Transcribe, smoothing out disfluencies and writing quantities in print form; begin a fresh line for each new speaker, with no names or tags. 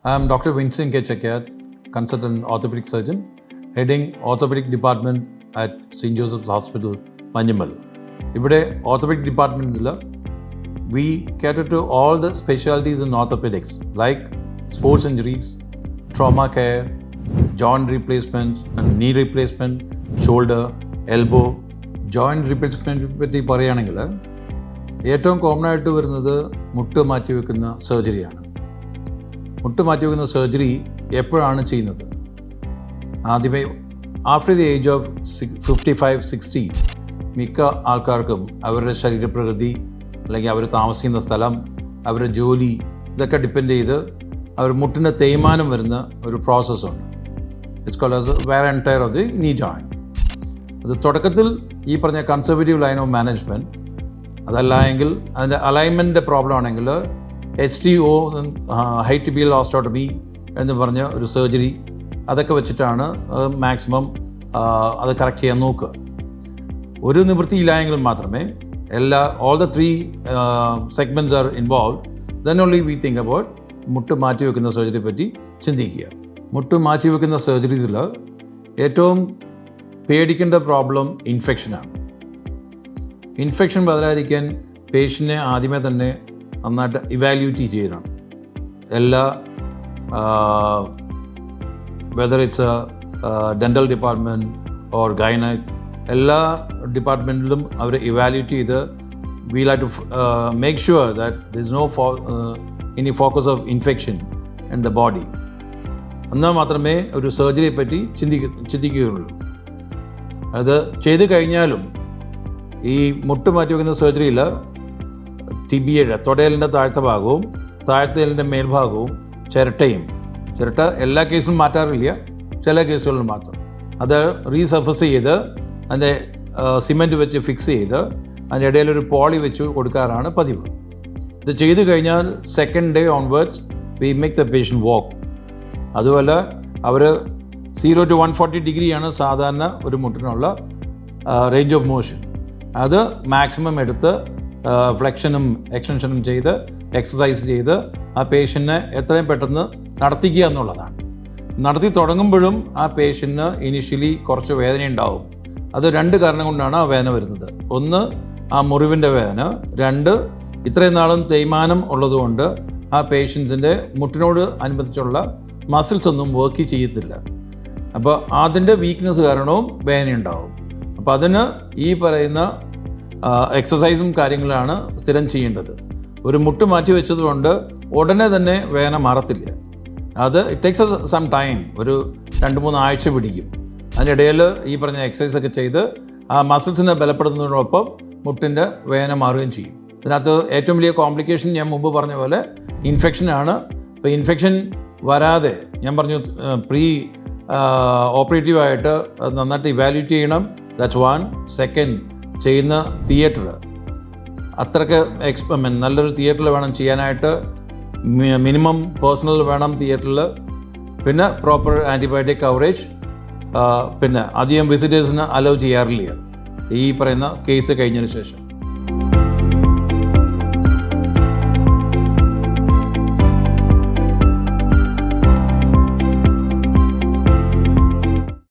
I am Dr. Vincent K. Chakyat, consultant orthopedic surgeon, heading orthopedic department at St. Joseph's Hospital, Manyamal. ഇവിടെ orthopedic department we cater to all the specialties in orthopedics like sports injuries, trauma care, joint replacements, knee replacement, shoulder, elbow. Joint replacement പറ്റി പറയുകയാണെങ്കിൽ ഏറ്റവും common ആയിട്ട് വരുന്നത് മുട്ട് മാറ്റിവെക്കുന്ന സർജറിയാണ്. മുട്ട് മാറ്റിവെക്കുന്ന surgery എപ്പോഴാണ് ചെയ്യുന്നത്? ആദ്യമേ ആഫ്റ്റർ ദി ഏജ് ഓഫ് 55-60 മിക്ക ആൾക്കാർക്കും അവരുടെ ശരീരപ്രകൃതി അല്ലെങ്കിൽ അവർ താമസിക്കുന്ന സ്ഥലം, അവരുടെ ജോലി, ഇതൊക്കെ ഡിപ്പെൻഡ് ചെയ്ത് അവർ മുട്ടിൻ്റെ തേയ്മാനം വരുന്ന ഒരു പ്രോസസ്സുണ്ട്. It's called as wear and tear of the knee joint. അത് തുടക്കത്തിൽ ഈ പറഞ്ഞ കൺസർവേറ്റീവ് ലൈൻ ഓഫ് മാനേജ്മെൻറ്റ്, അതല്ല എങ്കിൽ അതിൻ്റെ അലൈൻമെൻറ്റിൻ്റെ പ്രോബ്ലം ആണെങ്കിൽ HTO, ഹൈ ടിബിയൽ ഓസ്റ്റോട്ടമി എന്ന് പറഞ്ഞ ഒരു സർജറി, അതൊക്കെ വെച്ചിട്ടാണ് മാക്സിമം അത് കറക്റ്റ് ചെയ്യാൻ നോക്കുക. ഒരു നിവൃത്തിയില്ലായെങ്കിൽ മാത്രമേ all the three segments are involved, then only we think about മുട്ട് മാറ്റിവെക്കുന്ന സർജറി പറ്റി ചിന്തിക്കുക. മുട്ട് മാറ്റിവെക്കുന്ന സർജറീസിൽ ഏറ്റവും പേടിക്കേണ്ട പ്രോബ്ലം ഇൻഫെക്ഷനാണ്. ഇൻഫെക്ഷൻ ബദലായിരിക്കാൻ പേഷ്യൻറ്റിനെ ആദ്യമേ തന്നെ നന്നായിട്ട് ഇവാലുവേറ്റ് ചെയ്യണം. എല്ലാ whether it's dental department or gynaec, എല്ലാ ഡിപ്പാർട്ട്മെൻറ്റിലും അവർ ഇവാലുവേറ്റ് ചെയ്ത് we have to make sure that there is no any focus of infection in the body. എന്നാൽ മാത്രമേ ഒരു സർജറിയെ പറ്റി ചിന്തിക്കുകയുള്ളൂ. അത് ചെയ്ത് കഴിഞ്ഞാലും ഈ മുട്ട് മാറ്റിവെക്കുന്ന സർജറിയിൽ ടിബിയയുടെ തുടയലിൻ്റെ താഴത്തെ ഭാഗവും താഴത്തേലിൻ്റെ മേൽഭാഗവും ചിരട്ട എല്ലാ കേസിലും മാറ്റാറില്ല, ചില കേസുകളിൽ മാത്രം. അത് റീസർഫസ് ചെയ്ത് അതിൻ്റെ സിമെൻറ്റ് വെച്ച് ഫിക്സ് ചെയ്ത് അതിൻ്റെ ഇടയിലൊരു പോളി വെച്ച് കൊടുക്കാറാണ് പതിവ്. ഇത് ചെയ്ത് കഴിഞ്ഞാൽ second day onwards we make the patient walk. അതുപോലെ അവർ 0 to 140 ഡിഗ്രിയാണ് സാധാരണ ഒരു മുട്ടിനുള്ള റേഞ്ച് ഓഫ് മോഷൻ. അത് മാക്സിമം എടുത്ത് ഫ്ലെക്ഷനും എക്സ്റ്റൻഷനും ചെയ്ത് എക്സസൈസ് ചെയ്ത് ആ പേഷ്യൻറ്റിനെ എത്രയും പെട്ടെന്ന് നടത്തിക്കുക എന്നുള്ളതാണ്. നടത്തി തുടങ്ങുമ്പോഴും ആ പേഷ്യൻറ്റിന് ഇനീഷ്യലി കുറച്ച് വേദന ഉണ്ടാവും. അത് 2 കാരണം കൊണ്ടാണ് ആ വേദന വരുന്നത്. ഒന്ന്, ആ മുറിവിൻ്റെ വേദന. 2, ഇത്രയും നാളും തേയ്മാനം ഉള്ളതുകൊണ്ട് ആ പേഷ്യൻസിൻ്റെ മുട്ടിനോട് അനുബന്ധിച്ചുള്ള മസിൽസ് ഒന്നും വർക്ക് ചെയ്യത്തില്ല. അപ്പോൾ അതിൻ്റെ വീക്ക്നെസ് കാരണവും വേദനയുണ്ടാവും. അപ്പോൾ അതിന് ഈ പറയുന്ന എക്സസൈസും കാര്യങ്ങളാണ് സ്ഥിരം ചെയ്യേണ്ടത്. ഒരു മുട്ട് മാറ്റി വെച്ചതുകൊണ്ട് ഉടനെ തന്നെ വേദന മാറത്തില്ല. അത് ഇറ്റ് ടേക്സ് സം ടൈം, ഒരു 2-3 ആഴ്ച പിടിക്കും. അതിനിടയിൽ ഈ പറഞ്ഞ എക്സസൈസൊക്കെ ചെയ്ത് ആ മസിൽസിനെ ബലപ്പെടുത്തുന്നതിനോടൊപ്പം മുട്ടിൻ്റെ വേദന മാറുകയും ചെയ്യും. ഇതിനകത്ത് ഏറ്റവും വലിയ കോംപ്ലിക്കേഷൻ ഞാൻ മുമ്പ് പറഞ്ഞ പോലെ ഇൻഫെക്ഷനാണ്. ഇപ്പോൾ ഇൻഫെക്ഷൻ വരാതെ ഞാൻ പറഞ്ഞു പ്രീ ഓപ്പറേറ്റീവായിട്ട് നന്നായിട്ട് ഇവാലുവേറ്റ് ചെയ്യണം. ദാറ്റ്സ് 1. സെക്കൻഡ്, ചെയ്യുന്ന തിയേറ്റർ അത്രയ്ക്ക് നല്ലൊരു തിയേറ്ററിൽ വേണം ചെയ്യാനായിട്ട്. മിനിമം പേഴ്സണൽ വേണം തിയേറ്ററിൽ. പിന്നെ പ്രോപ്പർ ആൻറ്റിബയോട്ടിക് കവറേജ്. പിന്നെ അധികം വിസിറ്റേഴ്സിന് അലോ ചെയ്യാറില്ല ഈ പറയുന്ന കേസ് കഴിഞ്ഞതിന് ശേഷം.